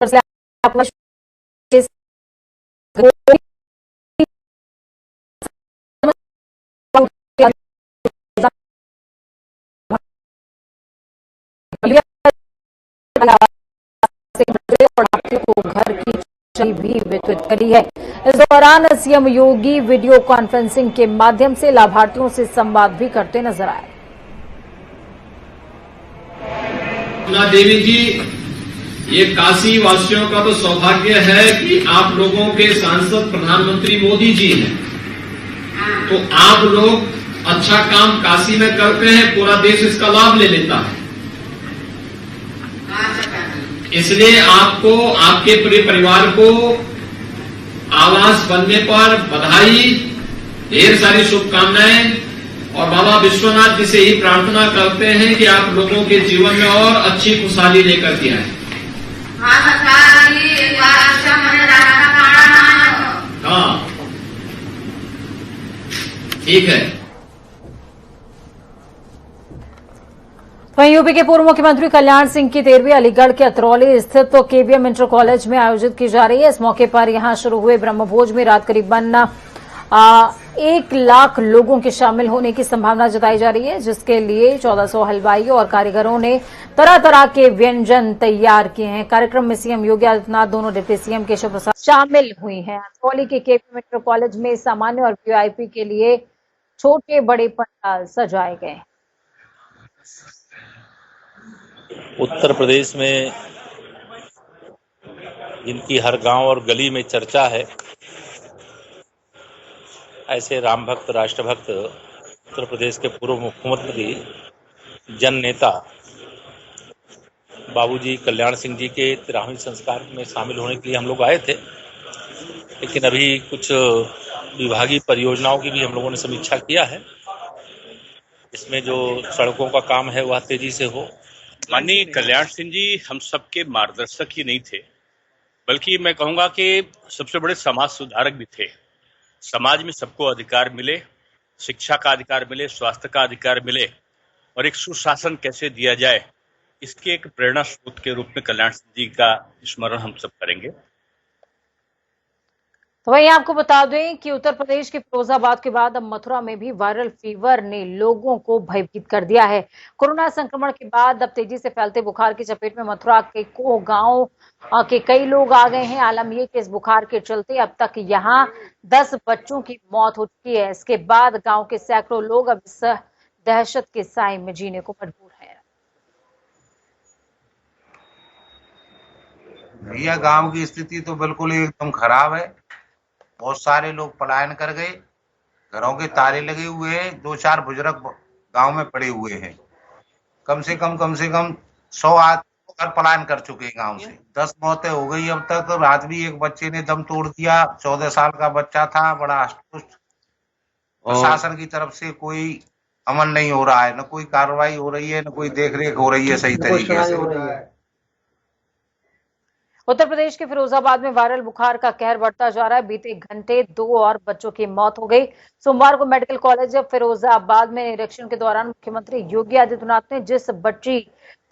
से आपको को घर की चल भी वितरित करी है। इस दौरान सीएम योगी वीडियो कॉन्फ्रेंसिंग के माध्यम से लाभार्थियों से संवाद भी करते नजर आए। देवी जी, ये काशी वासियों का तो सौभाग्य है कि आप लोगों के सांसद प्रधानमंत्री मोदी जी हैं। तो आप लोग अच्छा काम काशी में करते हैं, पूरा देश इसका लाभ ले लेता है। इसलिए आपको, आपके पूरे परिवार को आवास बनने पर बधाई, ढेर सारी शुभकामनाएं, और बाबा विश्वनाथ जी से ही प्रार्थना करते हैं कि आप लोगों के जीवन में और अच्छी खुशहाली लेकर के आए। हाँ, ठीक है। वहीं यूपी के पूर्व मुख्यमंत्री कल्याण सिंह की 13वीं अलीगढ़ के अतरौली स्थित केवीएम इंटर कॉलेज में आयोजित की जा रही है। इस मौके पर यहां शुरू हुए ब्रह्मभोज में रात करीबन 1 लाख लोगों के शामिल होने की संभावना जताई जा रही है, जिसके लिए 1400 हलवाइयों और कारीगरों ने तरह तरह के व्यंजन तैयार किए हैं। कार्यक्रम में सीएम योगी आदित्यनाथ, दोनों डिप्टी सीएम केशव प्रसाद शामिल हुई हैं। अतरौली के केवीएम इंटर कॉलेज में सामान्य और वीआईपी के लिए छोटे बड़े पंडाल सजाए गए। उत्तर प्रदेश में जिनकी हर गांव और गली में चर्चा है, ऐसे राम भक्त, राष्ट्रभक्त उत्तर प्रदेश के पूर्व मुख्यमंत्री, जन नेता बाबूजी कल्याण सिंह जी के 13वें संस्कार में शामिल होने के लिए हम लोग आए थे। लेकिन अभी कुछ विभागीय परियोजनाओं की भी हम लोगों ने समीक्षा किया है। इसमें जो सड़कों का काम है वह तेजी से हो। माननीय कल्याण सिंह जी हम सबके मार्गदर्शक ही नहीं थे, बल्कि मैं कहूंगा कि सबसे बड़े समाज सुधारक भी थे। समाज में सबको अधिकार मिले, शिक्षा का अधिकार मिले, स्वास्थ्य का अधिकार मिले, और एक सुशासन कैसे दिया जाए, इसके एक प्रेरणा स्रोत के रूप में कल्याण सिंह जी का स्मरण हम सब करेंगे। तो वहीं आपको बता दें कि उत्तर प्रदेश के फिरोजाबाद के बाद अब मथुरा में भी वायरल फीवर ने लोगों को भयभीत कर दिया है। कोरोना संक्रमण के बाद अब तेजी से फैलते बुखार की चपेट में मथुरा के कोह गांव के कई लोग आ गए हैं। आलम यह कि इस बुखार के चलते अब तक यहां 10 बच्चों की मौत हो चुकी है। इसके बाद गांव के सैकड़ों लोग अब इस दहशत के साए में जीने को मजबूर हैं। भैया, गांव की स्थिति तो बिल्कुल एकदम खराब है। बहुत सारे लोग पलायन कर गए, घरों के ताले लगे हुए हैं। 2-4 बुजुर्ग गांव में पड़े हुए हैं। कम से कम 100 आदमी घर पलायन कर चुके हैं गांव से। 10 मौतें हो गई अब तक। रात भी एक बच्चे ने दम तोड़ दिया, 14 साल का बच्चा था, बड़ा अस्तुष्ट। प्रशासन की तरफ से कोई अमल नहीं हो रहा है, न कोई कार्रवाई हो रही है, न कोई देखरेख हो रही है सही तरीके से। उत्तर प्रदेश के फिरोजाबाद में वायरल बुखार का कहर बढ़ता जा रहा है। बीते घंटे 2 और बच्चों की मौत हो गई। सोमवार को मेडिकल कॉलेज फिरोजाबाद में निरीक्षण के दौरान मुख्यमंत्री योगी आदित्यनाथ ने जिस बच्ची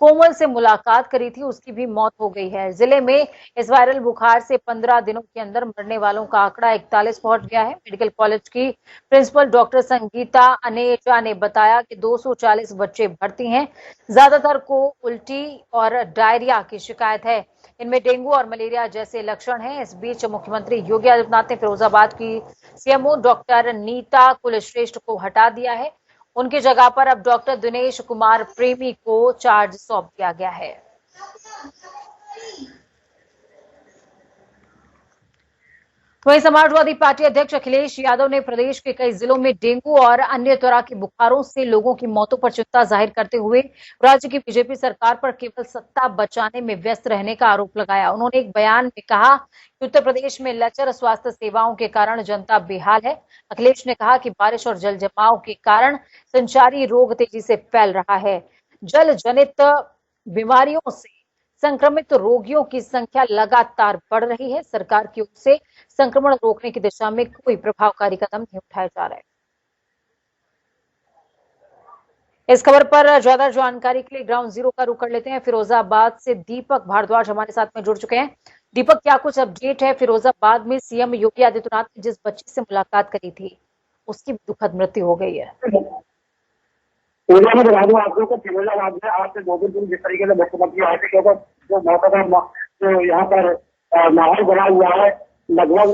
कोमल से मुलाकात करी थी, उसकी भी मौत हो गई है। जिले में इस वायरल बुखार से 15 दिनों के अंदर मरने वालों का आंकड़ा 41 पहुंच गया है। मेडिकल कॉलेज की प्रिंसिपल डॉक्टर संगीता अनेजा ने बताया कि 240 बच्चे भर्ती हैं। ज्यादातर को उल्टी और डायरिया की शिकायत है। इनमें डेंगू और मलेरिया जैसे लक्षण हैं। इस बीच मुख्यमंत्री योगी आदित्यनाथ ने फिरोजाबाद की सीएमओ डॉक्टर नीता कुलश्रेष्ठ को हटा दिया है। उनकी जगह पर अब डॉक्टर दिनेश कुमार प्रेमी को चार्ज सौंप दिया गया है। वहीं समाजवादी पार्टी अध्यक्ष अखिलेश यादव ने प्रदेश के कई जिलों में डेंगू और अन्य तरह के बुखारों से लोगों की मौतों पर चिंता जाहिर करते हुए राज्य की बीजेपी सरकार पर केवल सत्ता बचाने में व्यस्त रहने का आरोप लगाया। उन्होंने एक बयान में कहा कि उत्तर प्रदेश में लचर स्वास्थ्य सेवाओं के कारण जनता बेहाल है। अखिलेश ने कहा कि बारिश और जल जमाव के कारण संचारी रोग तेजी से फैल रहा है। जल जनित बीमारियों से संक्रमित रोगियों की संख्या लगातार बढ़ रही है। सरकार की ओर से संक्रमण रोकने की दिशा में कोई प्रभावकारी कदम नहीं उठाए जा रहे। इस खबर पर ज्यादा जानकारी के लिए ग्राउंड जीरो का रुख कर लेते हैं। फिरोजाबाद से दीपक भारद्वाज हमारे साथ में जुड़ चुके हैं। दीपक, क्या कुछ अपडेट है? फिरोजाबाद में सीएम योगी आदित्यनाथ ने जिस बच्ची से मुलाकात करी थी उसकी दुखद मृत्यु हो गई है। मैं बता दूं आपको कि फिरोजाबाद में आज से 2 दिन जिस तरीके से मुख्यमंत्री आए थे जो जो यहाँ पर माहौल बना हुआ है, लगभग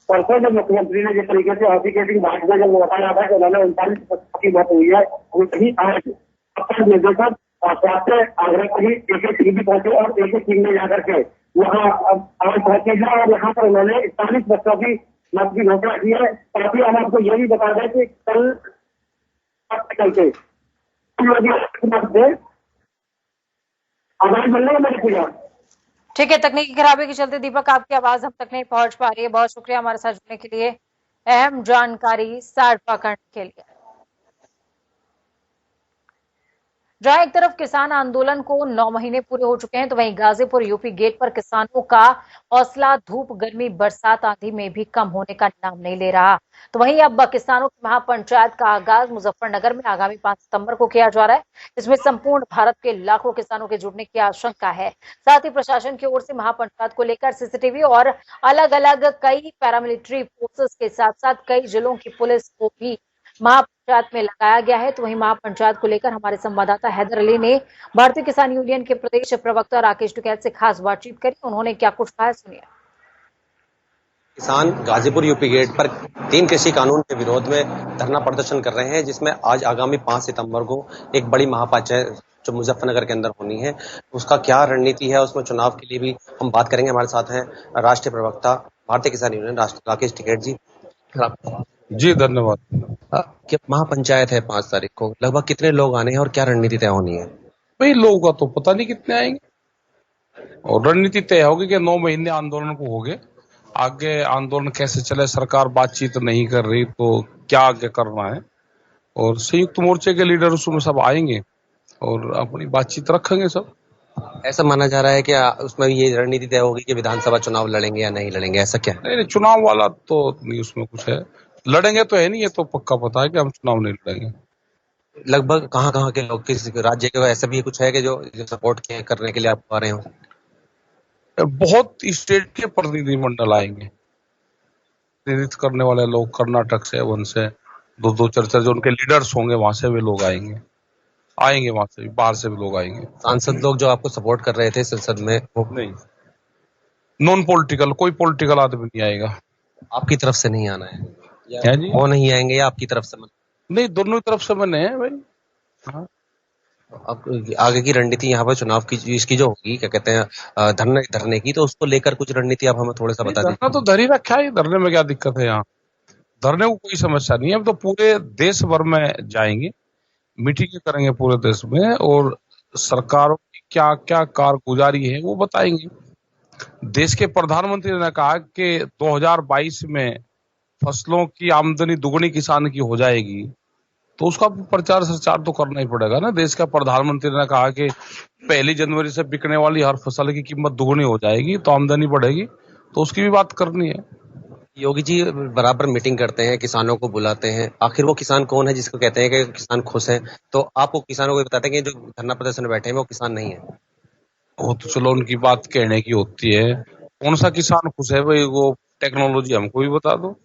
परसों जब मुख्यमंत्री ने जिस तरीके से हॉस्पिटल बात में जब बताया था कि उन्होंने 39 की मौत हुई है, वही आज अपर निदेशक स्वास्थ्य आगरा को ही एक टीम भी पहुंचे और एक टीम में जाकर के वहाँ आज पहुंचे हैं और यहाँ पर उन्होंने 41 बच्चों की मौत की घोषणा की है। साथ ही हम आपको ये भी बता दें कि कल के आवाज मिलने मेरी पूजा। ठीक है, तकनीकी खराबी के चलते दीपक आपकी आवाज हम तक नहीं पहुंच पा रही है। बहुत शुक्रिया हमारे साथ जुड़ने के लिए, अहम जानकारी साझा करने के लिए। जहां एक तरफ किसान आंदोलन को 9 महीने पूरे हो चुके हैं, तो वहीं गाजीपुर यूपी गेट पर किसानों का हौसला धूप, गर्मी, बरसात आदि में भी कम होने का नाम नहीं ले रहा। तो वहीं अब किसानों की महापंचायत का आगाज मुजफ्फरनगर में आगामी 5 सितंबर को किया जा रहा है। इसमें संपूर्ण भारत के लाखों किसानों के जुड़ने की आशंका है। साथ ही प्रशासन की ओर से महापंचायत को लेकर सीसीटीवी और अलग अलग कई पैरामिलिट्री फोर्सेस के साथ साथ कई जिलों की पुलिस को भी महापंचायत में लगाया गया है। तो वहीं महापंचायत को लेकर हमारे संवाददाता हैदर अली ने भारतीय किसान यूनियन के प्रदेश प्रवक्ता राकेश टिकैत से खास बातचीत करी। उन्होंने क्या कुछ कहा, सुनिए। किसान गाजीपुर यूपी गेट पर 3 कृषि कानून के विरोध में धरना प्रदर्शन कर रहे हैं, जिसमें आज आगामी 5 सितंबर को एक बड़ी महापंचायत जो मुजफ्फरनगर के अंदर होनी है, उसका क्या रणनीति है, उसमें चुनाव के लिए भी हम बात करेंगे। हमारे साथ हैं राष्ट्रीय प्रवक्ता भारतीय किसान यूनियन राकेश टिकैत जी। जी धन्यवाद। महापंचायत है 5 तारीख को, लगभग कितने लोग आने हैं और क्या रणनीति तय होनी है? भाई लोगों का तो पता नहीं कितने आएंगे और रणनीति तय होगी कि 9 महीने आंदोलन को हो गए, आगे आंदोलन कैसे चले, सरकार बातचीत नहीं कर रही तो क्या आगे करना है, और संयुक्त मोर्चे के लीडर उसमें सब आएंगे और अपनी बातचीत रखेंगे सब। ऐसा माना जा रहा है कि उसमें ये रणनीति तय होगी कि विधानसभा चुनाव लड़ेंगे या नहीं लड़ेंगे, ऐसा क्या? नहीं, चुनाव वाला तो नहीं, उसमें कुछ है, लड़ेंगे तो है नहीं, ये तो पक्का पता है कि हम चुनाव नहीं लड़ेंगे। लगभग कहाँ के लोग, किस राज्य के, ऐसा भी कुछ है कि जो सपोर्ट करने के लिए आप आ रहे हो? बहुत स्टेट के प्रतिनिधिमंडल आएंगे, प्रेरित करने वाले लोग कर्नाटक से, वन से 2-2 4 जो उनके लीडर्स होंगे वहां से भी लोग आएंगे वहां से भी, बाहर से भी लोग आएंगे। सांसद लोग जो आपको सपोर्ट कर रहे थे संसद में, वो नहीं, नॉन पॉलिटिकल, कोई पॉलिटिकल आदमी नहीं आएगा। आपकी तरफ से नहीं आना है जी? वो नहीं आएंगे या आपकी तरफ से? नहीं, दोनों तरफ से मैंने है भाई। हाँ। अब आगे की रणनीति यहाँ पर चुनाव की इसकी जो होगी, क्या कहते हैं, धरने की, तो उसको लेकर कुछ रणनीति आप हमें थोड़ा सा बता दीजिए। धरना तो धर ही रखा है, धरने में क्या दिक्कत है? यहाँ धरने को कोई समस्या नहीं है। हम तो पूरे देश भर में जाएंगे, मीटिंग करेंगे पूरे देश में और सरकारों की क्या क्या कारगुजारी है वो बताएंगे। देश के प्रधानमंत्री ने कहा कि 2022 में फसलों की आमदनी दुगनी किसान की हो जाएगी, तो उसका प्रचार प्रचार तो करना ही पड़ेगा ना। देश का प्रधानमंत्री ने कहा कि 1 जनवरी से बिकने वाली हर फसल की कीमत दुगनी हो जाएगी तो आमदनी बढ़ेगी, तो उसकी भी बात करनी है। योगी जी बराबर मीटिंग करते हैं, किसानों को बुलाते हैं, आखिर वो किसान कौन है जिसको कहते हैं कि किसान खुश हैं? तो आप वो किसानों को बताते हैं कि जो धरना प्रदर्शन में बैठे हैं वो किसान नहीं है। वो तो चलो उनकी बात कहने की होती है, कौन सा किसान खुश है भाई, वो टेक्नोलॉजी हमको भी बता दो।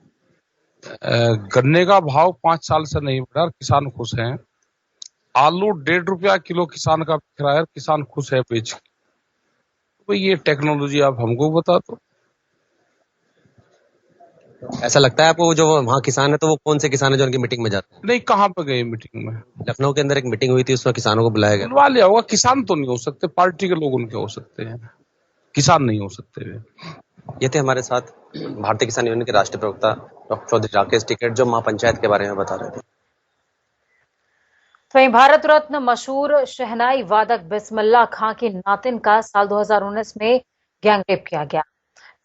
गन्ने का भाव 5 साल से नहीं बढ़ा, किसान खुश हैं। आलू 1.5 रुपया किलो किसान का बिक रहा है, किसान खुश है बेच के। तो ये टेक्नोलॉजी आप हमको बता दो। ऐसा लगता है आपको जो वहाँ किसान है, तो वो कौन से किसान है जो उनकी मीटिंग में जाते हैं? नहीं, कहाँ पे गए मीटिंग में? लखनऊ के अंदर एक मीटिंग हुई थी, उसमें किसानों को बुलाया गया। बुलवा लिया होगा, किसान तो नहीं हो सकते, पार्टी के लोग उनके हो सकते हैं, किसान नहीं हो सकते वे। ये थे हमारे साथ भारतीय किसान यूनियन के राष्ट्रीय प्रवक्ता डॉक्टर चौधरी राकेश टिकैत, जो महापंचायत के बारे में बता रहे थे। तो वहीं भारत रत्न मशहूर शहनाई वादक बिस्मिल्लाह खां की नातिन का साल 2019 में गैंगरेप किया गया,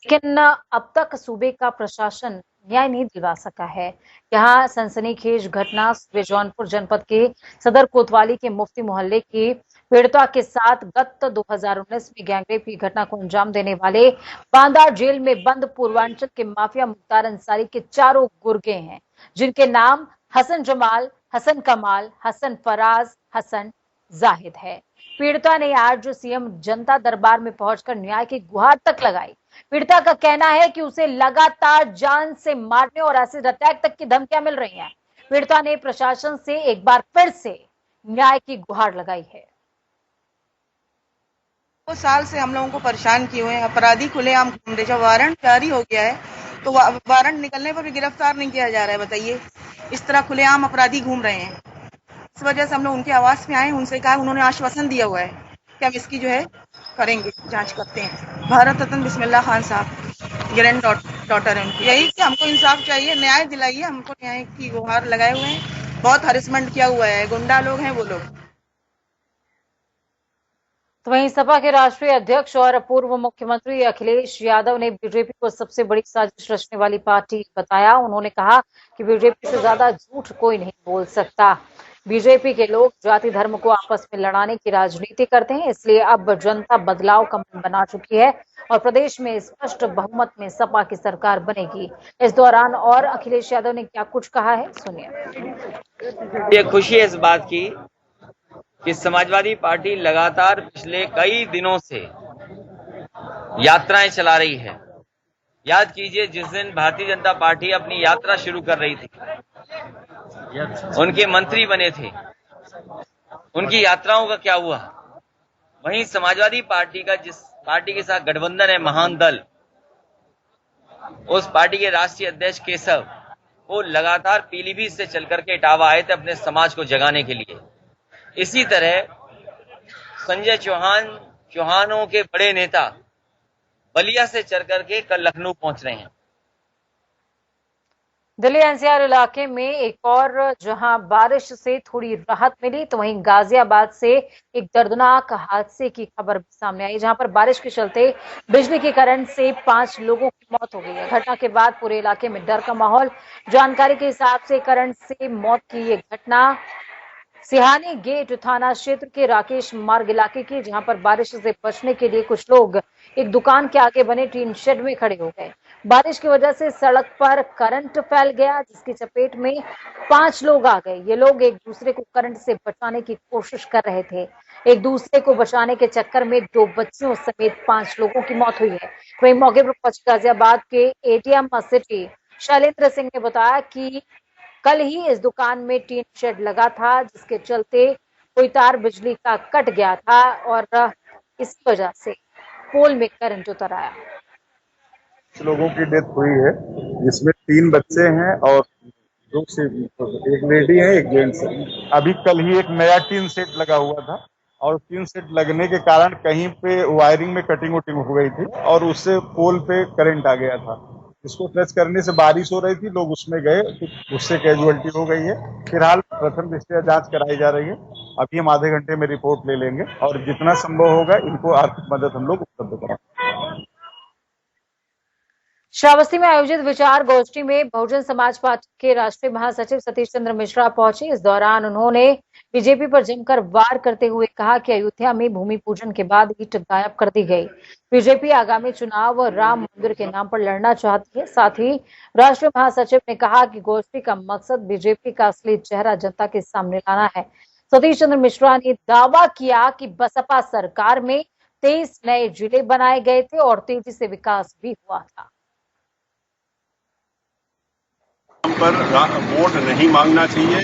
लेकिन अब तक सूबे का प्रशासन न्याय नहीं दिलवा सका है। यहाँ सनसनीखेज घटना सूबे जौनपुर जनपद के सदर कोतवाली के मुफ्ती मोहल्ले की पीड़िता के साथ गत 2019 में गैंगरेप की घटना को अंजाम देने वाले बांदा जेल में बंद पूर्वांचल के माफिया मुख्तार अंसारी के 4 गुर्गे हैं, जिनके नाम हसन जमाल, हसन कमाल, हसन फराज, हसन जाहिद है। पीड़िता ने आज सीएम जनता दरबार में पहुंचकर न्याय की गुहार तक लगाई। पीड़िता का कहना है कि उसे लगातार जान से मारने और एसिड अटैक तक की धमकियां मिल रही हैं। पीड़िता ने प्रशासन से एक बार फिर से न्याय की गुहार लगाई है। 2 साल से हम लोगों को परेशान किए हुए हैं। अपराधी खुलेआम घूम रहे। जब वारंट जारी हो गया है तो वारंट निकलने पर भी गिरफ्तार नहीं किया जा रहा है। बताइए, इस तरह खुलेआम अपराधी घूम रहे हैं। इस वजह से हम लोग उनके आवास में आए, उनसे कहा, उन्होंने आश्वासन दिया हुआ है कि हम इसकी जो है करेंगे, जांच करते हैं। भारत रत्न बिस्मिल्लाह खान साहब ग्रैंड डॉटर है उनकी। यही कि हमको इंसाफ चाहिए, न्याय दिलाइए। हमको न्याय की गुहार लगाए हुए हैं। बहुत हरेसमेंट किया हुआ है, गुंडा लोग हैं वो लोग। तो वहीं सपा के राष्ट्रीय अध्यक्ष और पूर्व मुख्यमंत्री अखिलेश यादव ने बीजेपी को सबसे बड़ी साजिश रचने वाली पार्टी बताया। उन्होंने कहा कि बीजेपी से ज्यादा झूठ कोई नहीं बोल सकता। बीजेपी के लोग जाति धर्म को आपस में लड़ाने की राजनीति करते हैं, इसलिए अब जनता बदलाव का मन बना चुकी है और प्रदेश में स्पष्ट बहुमत में सपा की सरकार बनेगी। इस दौरान और अखिलेश यादव ने क्या कुछ कहा है, सुनिए। ये खुशी है इस बात की कि समाजवादी पार्टी लगातार पिछले कई दिनों से यात्राएं चला रही है। याद कीजिए, जिस दिन भारतीय जनता पार्टी अपनी यात्रा शुरू कर रही थी, उनके मंत्री बने थे, उनकी यात्राओं का क्या हुआ? वहीं समाजवादी पार्टी का, जिस पार्टी के साथ गठबंधन है महान दल, उस पार्टी के राष्ट्रीय अध्यक्ष केशव, वो लगातार पीलीभीत से चल करके इटावा आए थे अपने समाज को जगाने के लिए। इसी तरह संजय चौहानों के बड़े नेता बलिया से चल करके कल लखनऊ पहुंच रहे हैं। दिल्ली एनसीआर इलाके में एक और जहां बारिश से थोड़ी राहत मिली, तो वहीं गाजियाबाद से एक दर्दनाक हादसे की खबर सामने आई, जहां पर बारिश के चलते बिजली के करंट से 5 लोगों की मौत हो गई है। घटना के बाद पूरे इलाके में डर का माहौल। जानकारी के हिसाब से करंट से मौत की ये घटना सिहानी गेट थाना क्षेत्र के राकेश मार्ग इलाके की, जहां पर बारिश से बचने के लिए कुछ लोग एक दुकान के आगे बने टीन शेड में खड़े हो गए। बारिश की वजह से सड़क पर करंट फैल गया, जिसकी चपेट में 5 लोग आ गए। ये लोग एक दूसरे को करंट से बचाने की कोशिश कर रहे थे। एक दूसरे को बचाने के चक्कर में 2 बच्चियों समेत 5 लोगों की मौत हुई है। वहीं मौके पर पहुंचे गाजियाबाद के एटीएम सिटी शैलेंद्र सिंह ने बताया कि कल ही इस दुकान में टीन शेड लगा था, जिसके चलते कोई तार बिजली का कट गया था और इसी वजह से पोल में करंट उतर आया। लोगों की डेथ हुई है, जिसमें 3 बच्चे हैं और 2 से एक लेडी है, एक जेंट्स है। अभी कल ही एक नया टीन सेट लगा हुआ था और टीन सेट लगने के कारण कहीं पे वायरिंग में कटिंग वटिंग हो गई थी और उससे पोल पे करंट आ गया था। इसको टच करने से बारिश हो रही थी, लोग उसमें गए, उससे कैजुअलिटी हो गई है। फिलहाल प्रथम दृष्टया जांच कराई जा रही है। अभी हम आधे घंटे में रिपोर्ट ले लेंगे और जितना संभव होगा इनको आर्थिक मदद हम लोग उपलब्ध कराएंगे। श्रावस्ती में आयोजित विचार गोष्ठी में बहुजन समाज पार्टी के राष्ट्रीय महासचिव सतीश चंद्र मिश्रा पहुंचे। इस दौरान उन्होंने बीजेपी पर जमकर वार करते हुए कहा कि अयोध्या में भूमि पूजन के बाद ईंट गायब कर दी गई। बीजेपी आगामी चुनाव राम मंदिर के नाम पर लड़ना चाहती है। साथ ही राष्ट्रीय महासचिव ने कहा कि गोष्ठी का मकसद बीजेपी का असली चेहरा जनता के सामने लाना है। सतीश चंद्र मिश्रा ने दावा किया कि बसपा सरकार में 23 नए जिले बनाए गए थे और तेजी से विकास भी हुआ था। पर वोट नहीं मांगना चाहिए,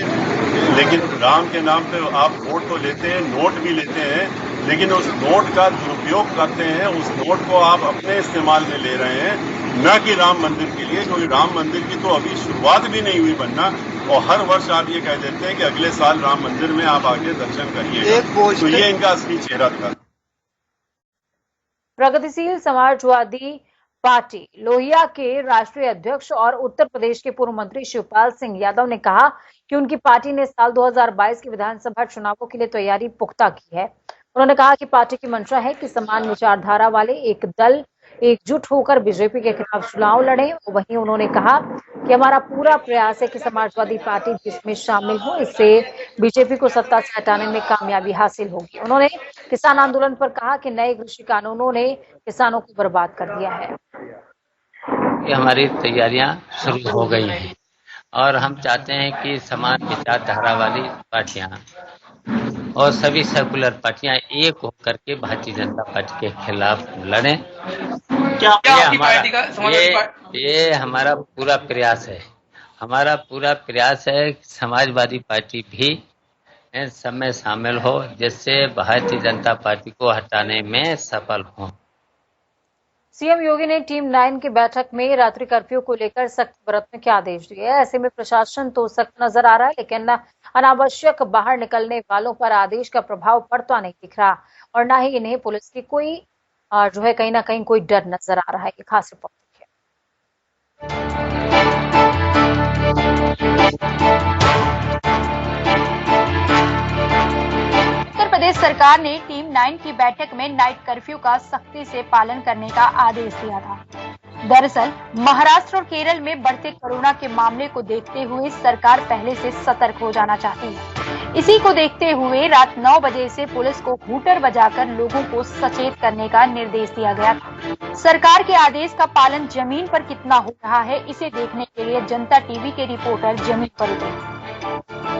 लेकिन राम के नाम पे आप वोट तो लेते हैं, नोट भी लेते हैं, लेकिन उस नोट का दुरुपयोग करते हैं। उस नोट को आप अपने इस्तेमाल में ले रहे हैं, न कि राम मंदिर के लिए, क्योंकि राम मंदिर की तो अभी शुरुआत भी नहीं हुई बनना। और हर वर्ष आप ये कह देते हैं कि अगले साल राम मंदिर में आप आके दर्शन करिए, तो ये इनका असली चेहरा था। प्रगतिशील समाजवादी पार्टी लोहिया के राष्ट्रीय अध्यक्ष और उत्तर प्रदेश के पूर्व मंत्री शिवपाल सिंह यादव ने कहा कि उनकी पार्टी ने साल 2022 के विधानसभा चुनावों के लिए तैयारी पुख्ता की है। उन्होंने कहा कि पार्टी की मंशा है कि समान विचारधारा वाले एक दल एकजुट होकर बीजेपी के खिलाफ चुनाव लड़े। वहीं उन्होंने कहा कि हमारा पूरा प्रयास है कि समाजवादी पार्टी जिसमें शामिल हो, इससे बीजेपी को सत्ता से हटाने में कामयाबी हासिल होगी। उन्होंने किसान आंदोलन पर कहा कि नए कृषि कानूनों ने किसानों को बर्बाद कर दिया है। हमारी तैयारियां शुरू हो गई हैं और हम चाहते हैं कि समान विचारधारा वाली पार्टियां और सभी सेकुलर पार्टियां एक होकर के भारतीय जनता पार्टी के खिलाफ लड़ें। ये हमारा पूरा प्रयास है। हमारा पूरा प्रयास है कि समाजवादी पार्टी भी सब में शामिल हो, जिससे भारतीय जनता पार्टी को हटाने में सफल हो। सीएम योगी ने टीम 9 की बैठक में रात्रि कर्फ्यू को लेकर सख्त बरतने के आदेश दिए। ऐसे में प्रशासन तो सख्त नजर आ रहा है, लेकिन अनावश्यक बाहर निकलने वालों पर आदेश का प्रभाव पड़ता नहीं दिख रहा और न ही इन्हें पुलिस की कोई जो है कहीं ना कहीं कोई डर नजर आ रहा है। ये खास रिपोर्ट देखिए। उत्तर प्रदेश सरकार ने टीम 9 की बैठक में नाइट कर्फ्यू का सख्ती से पालन करने का आदेश दिया था। दरअसल महाराष्ट्र और केरल में बढ़ते कोरोना के मामले को देखते हुए सरकार पहले से सतर्क हो जाना चाहती है। इसी को देखते हुए रात 9 बजे से पुलिस को हूटर बजाकर लोगों को सचेत करने का निर्देश दिया गया था। सरकार के आदेश का पालन जमीन पर कितना हो रहा है, इसे देखने के लिए जनता टीवी के रिपोर्टर जमीन पर उतरे।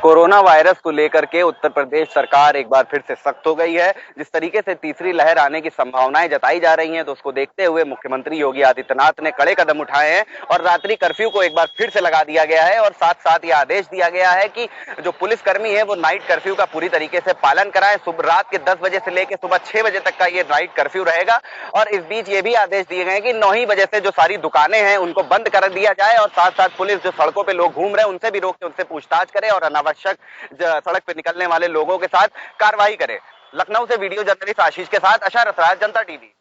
कोरोना वायरस को लेकर के उत्तर प्रदेश सरकार एक बार फिर से सख्त हो गई है। जिस तरीके से तीसरी लहर आने की संभावनाएं जताई जा रही हैं, तो उसको देखते हुए मुख्यमंत्री योगी आदित्यनाथ ने कड़े कदम उठाए हैं और रात्रि कर्फ्यू को एक बार फिर से लगा दिया गया है और साथ साथ ये आदेश दिया गया है कि जो पुलिसकर्मी है वो नाइट कर्फ्यू का पूरी तरीके से पालन कराएं। सुबह रात के 10 बजे से लेकर सुबह 6 बजे तक का ये नाइट कर्फ्यू रहेगा और इस बीच ये भी आदेश दिए गए हैं कि 9 ही बजे से जो सारी दुकानें हैं उनको बंद कर दिया जाए और साथ साथ पुलिस जो सड़कों पर लोग घूम रहे हैं उनसे भी रोक के उनसे पूछताछ करे और अनावश्यक सड़क पर निकलने वाले लोगों के साथ कार्रवाई करे। लखनऊ से वीडियो जर्नलिस्ट आशीष के साथ अशा रसराज, जनता टीवी।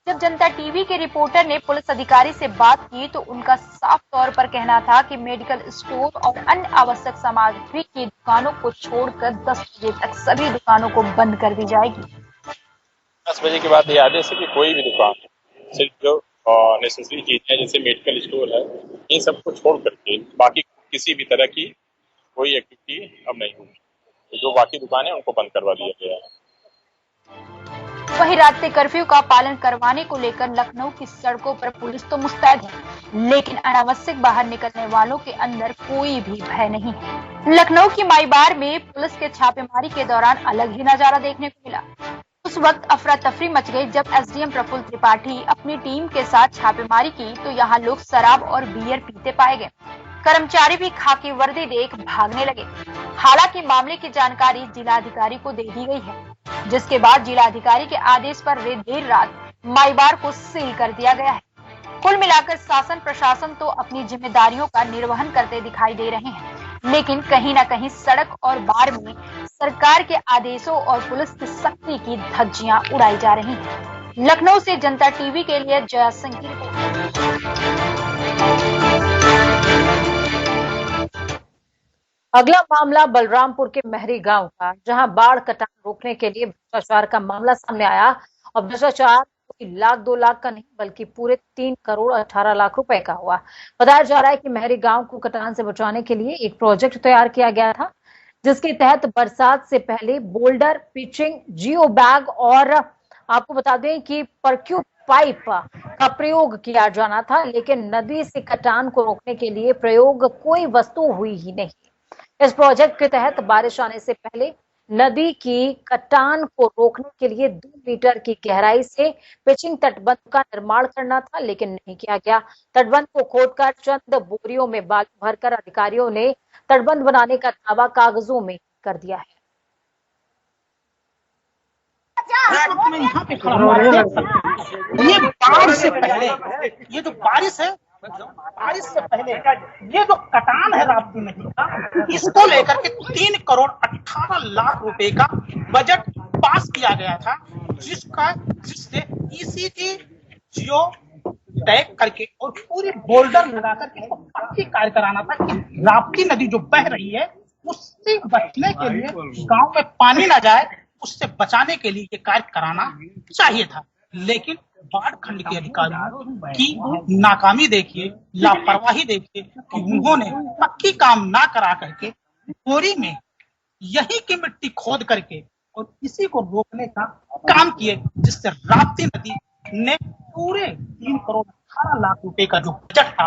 जब जनता टीवी के रिपोर्टर ने पुलिस अधिकारी से बात की तो उनका साफ तौर पर कहना था कि मेडिकल स्टोर और अन्य आवश्यक सामग्री की दुकानों को छोड़कर 10 बजे तक सभी दुकानों को बंद कर दी जाएगी। 10 बजे के बाद ये आदेश है कि कोई भी दुकान सिर्फ जो नेसेसरी चीज है जैसे मेडिकल स्टोर है, इन सबको छोड़ करके बाकी किसी भी तरह की कोई एक्टिविटी अब नहीं होगी। तो जो बाकी दुकानें उनको बंद करवा दिया गया है। वहीं रात्रि कर्फ्यू का पालन करवाने को लेकर लखनऊ की सड़कों पर पुलिस तो मुस्तैद है, लेकिन अनावश्यक बाहर निकलने वालों के अंदर कोई भी भय नहीं है। लखनऊ की माईबार में पुलिस के छापेमारी के दौरान अलग ही नजारा देखने को मिला। उस वक्त अफरा तफरी मच गई जब एसडीएम प्रफुल्ल त्रिपाठी अपनी टीम के साथ छापेमारी की तो यहाँ लोग शराब और बियर पीते पाए गए। कर्मचारी भी खाकी वर्दी देख भागने लगे। हालांकि मामले की जानकारी जिलाधिकारी को दे दी गई है, जिसके बाद जिलाधिकारी के आदेश पर देर रात माईबार को सील कर दिया गया है। कुल मिलाकर शासन प्रशासन तो अपनी जिम्मेदारियों का निर्वहन करते दिखाई दे रहे हैं, लेकिन कहीं न कहीं सड़क और बार में सरकार के आदेशों और पुलिस की सख्ती की धज्जियां उड़ाई जा रही हैं। लखनऊ से जनता टीवी के लिए जया सिंह की रिपोर्ट। अगला मामला बलरामपुर के महरी गांव का, जहां बाढ़ कटान रोकने के लिए भ्रष्टाचार का मामला सामने आया और भ्रष्टाचार कोई लाख 2 लाख का नहीं बल्कि पूरे 3 करोड़ 18 लाख रुपए का हुआ। बताया जा रहा है कि महरी गांव को कटान से बचाने के लिए एक प्रोजेक्ट तैयार किया गया था, जिसके तहत बरसात से पहले बोल्डर, पिचिंग, जियो बैग और आपको बता दें कि परक्यू पाइप का प्रयोग किया जाना था, लेकिन नदी से कटान को रोकने के लिए प्रयोग कोई वस्तु हुई ही नहीं। इस प्रोजेक्ट के तहत बारिश आने से पहले नदी की कटान को रोकने के लिए 2 मीटर की गहराई से पिचिंग तटबंध का निर्माण करना था, लेकिन नहीं किया गया। तटबंध को खोदकर चंद बोरियों में बालू भरकर अधिकारियों ने तटबंध बनाने का दावा कागजों में कर दिया है। मैं यहाँ पे खड़ा हूँ, ये बाढ़ से पहले ये जो बारिश है, बारिश से पहले ये जो कटान है राप्ती नदी का, इसको लेकर के 3 करोड़ 18 लाख रुपए का बजट पास किया गया था, जिससे ईसीटी जियो टैग करके और पूरी बोल्डर लगा करके पक्की कार्य कराना था कि राप्ती नदी जो बह रही है उससे बचने के लिए गांव में पानी ना जाए, उससे बचाने के लिए ये कार्य कराना चाहिए था। लेकिन बाढ़ खंड के अधिकारियों की नाकामी देखिए, लापरवाही देखिए कि उन्होंने पक्की काम ना करा करके बोरी में यही की मिट्टी खोद करके और इसी को रोकने का काम किए, जिससे राप्ती नदी ने पूरे 3 करोड़ 18 लाख रुपए का जो बजट था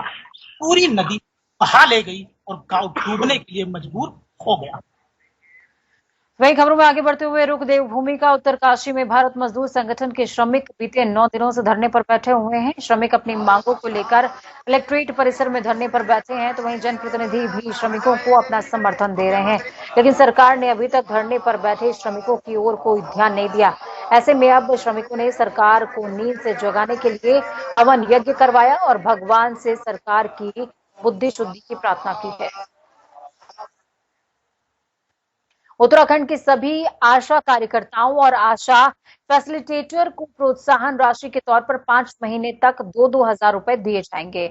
पूरी नदी बहा ले गई और गांव डूबने के लिए मजबूर हो गया। वहीं खबरों में आगे बढ़ते हुए रुख देवभूमि का उत्तरकाशी में भारत मजदूर संगठन के श्रमिक बीते 9 दिनों से धरने पर बैठे हुए हैं। श्रमिक अपनी मांगों को लेकर कलेक्ट्रेट परिसर में धरने पर बैठे हैं, तो वहीं जनप्रतिनिधि भी श्रमिकों को अपना समर्थन दे रहे हैं, लेकिन सरकार ने अभी तक धरने पर बैठे श्रमिकों की ओर कोई ध्यान नहीं दिया। ऐसे में अब श्रमिकों ने सरकार को नींद से जगाने के लिए हवन यज्ञ करवाया और भगवान से सरकार की बुद्धि शुद्धि की प्रार्थना की है। उत्तराखंड के सभी आशा कार्यकर्ताओं और आशा फैसिलिटेटर को प्रोत्साहन राशि के तौर पर 5 महीने तक 2-2 हजार रुपए दिए जाएंगे।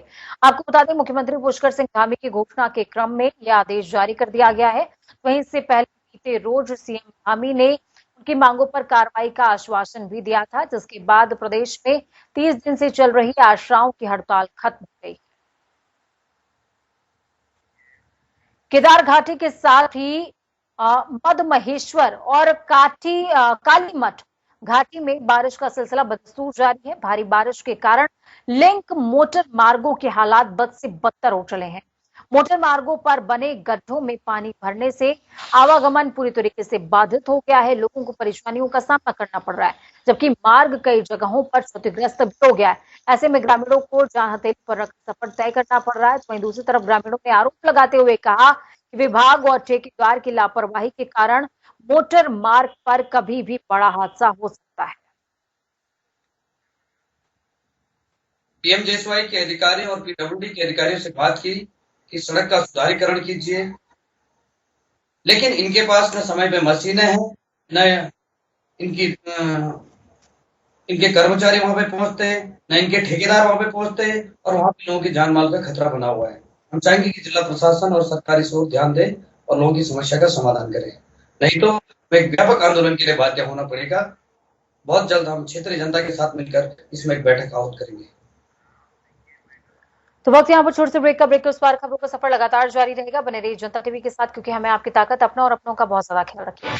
आपको बता दें, मुख्यमंत्री पुष्कर सिंह धामी की घोषणा के क्रम में यह आदेश जारी कर दिया गया है। वहीं इससे पहले बीते रोज सीएम धामी ने उनकी मांगों पर कार्रवाई का आश्वासन भी दिया था, जिसके बाद प्रदेश में 30 दिन से चल रही आशाओं की हड़ताल खत्म हो गई। केदार घाटी के साथ ही मद महेश्वर और कालीमठ घाटी में बारिश का सिलसिला बदस्तूर जारी है। भारी बारिश के कारण लिंक मोटर मार्गों के हालात बद से बदतर हो चले हैं। मोटर मार्गों पर बने गड्ढों में पानी भरने से आवागमन पूरी तरीके से बाधित हो गया है। लोगों को परेशानियों का सामना करना पड़ रहा है, जबकि मार्ग कई जगहों पर क्षतिग्रस्त भी हो गया है। ऐसे में ग्रामीणों को जान हथेली पर रख सफर तय करना पड़ रहा है। वहीं दूसरी तरफ ग्रामीणों ने आरोप लगाते हुए कहा कि विभाग और ठेकेदार की लापरवाही के कारण मोटर मार्ग पर कभी भी बड़ा हादसा हो सकता है। पीएमजेएसवाई के अधिकारी और पीडब्ल्यूडी के अधिकारियों से बात की कि सड़क का सुधारीकरण कीजिए, लेकिन इनके पास न समय पे मशीनें हैं, न इनके कर्मचारी वहां पे पहुंचते हैं, न इनके ठेकेदार वहां पे पहुंचते हैं और वहां पे लोगों की जान माल का खतरा बना हुआ है। हम चाहेंगे कि जिला प्रशासन और सरकार इस ओर ध्यान दे और लोगों की समस्या का समाधान करे, नहीं तो एक व्यापक आंदोलन के लिए बाध्य होना पड़ेगा। बहुत जल्द हम क्षेत्रीय जनता के साथ मिलकर इसमें एक बैठक आहूत करेंगे। तो वक्त यहाँ पर छोटे से ब्रेक के उस पार खबरों का सफर लगातार जारी रहेगा। बने रहिए जनता टीवी के साथ, क्योंकि हमें आपकी ताकत, अपना और अपनों का बहुत ज्यादा ख्याल रखिए।